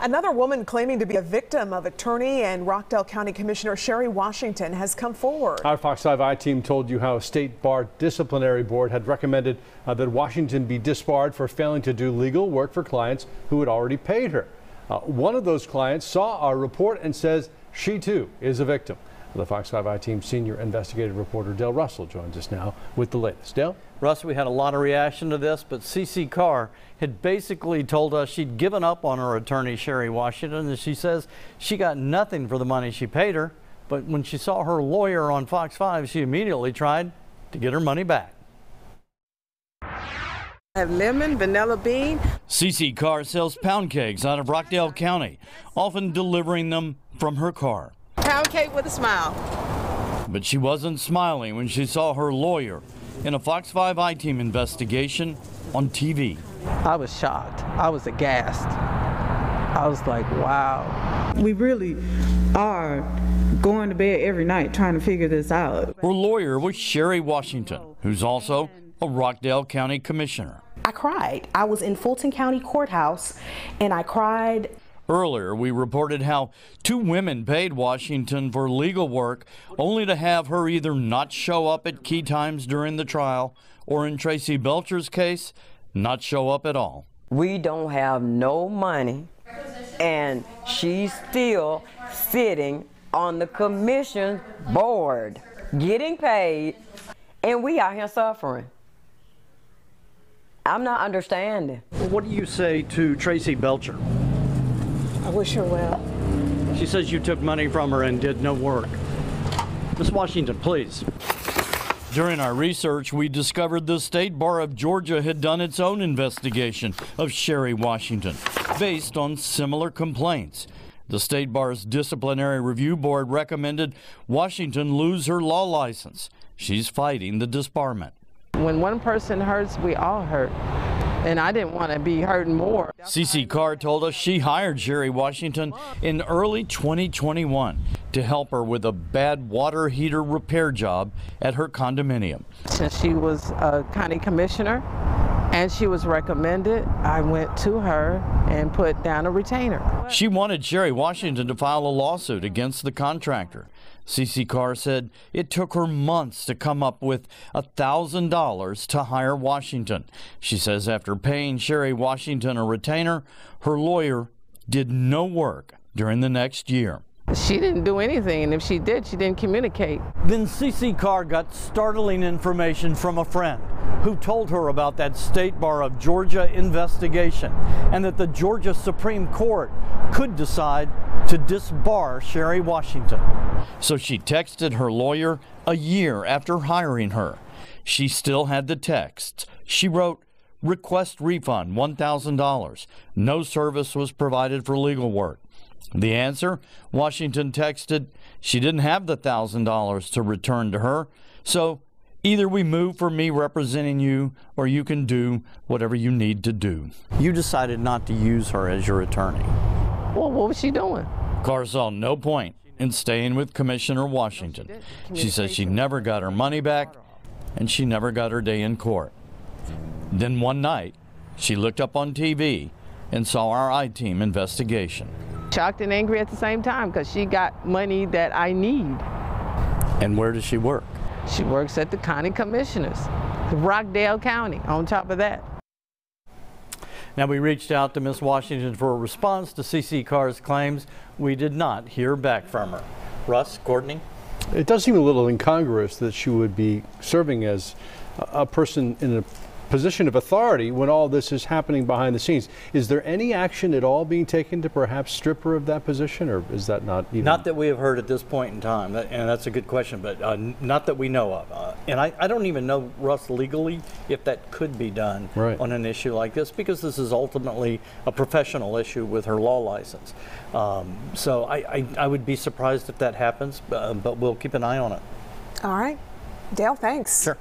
Another woman claiming to be a victim of attorney and Rockdale County Commissioner Sherri Washington has come forward. Our Fox 5 I team told you how a state bar disciplinary board had recommended that Washington be disbarred for failing to do legal work for clients who had already paid her. One of those clients saw our report and says she too is a victim. The Fox 5 I team senior investigative reporter Dale Russell joins us now with the latest. Dale? Russ, we had a lot of reaction to this, but Cece Carr had basically told us she'd given up on her attorney, Sherri Washington, and she says she got nothing for the money she paid her. But when she saw her lawyer on Fox 5, she immediately tried to get her money back. I have lemon, vanilla bean. Cece Carr sells pound cakes out of Rockdale County, often delivering them from her car. Pound cake with a smile. But she wasn't smiling when she saw her lawyer in a Fox 5 I team investigation on TV. I was shocked. I was aghast. I was like, wow. We really are going to bed every night trying to figure this out. Her lawyer was Sherri Washington, who's also a Rockdale County Commissioner. I cried. I was in Fulton County Courthouse and I cried. Earlier, we reported how two women paid Washington for legal work only to have her either not show up at key times during the trial or, in Tracy Belcher's case, not show up at all. We don't have no money, and she's still sitting on the commission board, getting paid, and we out here suffering. I'm not understanding. What do you say to Tracy Belcher? I wish her well. She says you took money from her and did no work. Ms. Washington, please. During our research, we discovered the State Bar of Georgia had done its own investigation of Sherri Washington based on similar complaints. The State Bar's Disciplinary Review Board recommended Washington lose her law license. She's fighting the disbarment. When one person hurts, we all hurt. And I didn't want to be hurting more. Cece Carr told us she hired Sherri Washington in early 2021 to help her with a bad water heater repair job at her condominium. Since she was a county commissioner and she was recommended, I went to her and put down a retainer. She wanted Sherri Washington to file a lawsuit against the contractor. Cece Carr said it took her months to come up with $1,000 to hire Washington. She says after paying Sherri Washington a retainer, her lawyer did no work during the next year. She didn't do anything, and if she did, she didn't communicate. Then Cece Carr got startling information from a friend who told her about that State Bar of Georgia investigation and that the Georgia Supreme Court could decide to disbar Sherri Washington. So she texted her lawyer a year after hiring her. She still had the texts. She wrote, "Request refund $1,000. No service was provided for legal work." The answer, Washington texted, she didn't have the $1,000 to return to her, so either we move for me representing you or you can do whatever you need to do. You decided not to use her as your attorney. Well, what was she doing? Carr saw no point in staying with Commissioner Washington. She says she never got her money back and she never got her day in court. Then one night, she looked up on TV and saw our I-team investigation. Shocked and angry at the same time because she got money that I need. And where does she work? She works at the county commissioners, Rockdale County, on top of that. Now, we reached out to Ms. Washington for a response to Cece Carr's claims. We did not hear back from her. Russ, Courtney? It does seem a little incongruous that she would be serving as a person in a position of authority when all this is happening behind the scenes. Is there any action at all being taken to perhaps strip her of that position, or is that not even? Not that we have heard at this point in time, and that's a good question, but not that we know of. And I don't even know, Russ, legally if that could be done on an issue like this, because this is ultimately a professional issue with her law license. So I would be surprised if that happens, but we'll keep an eye on it. All right. Dale, thanks. Sure.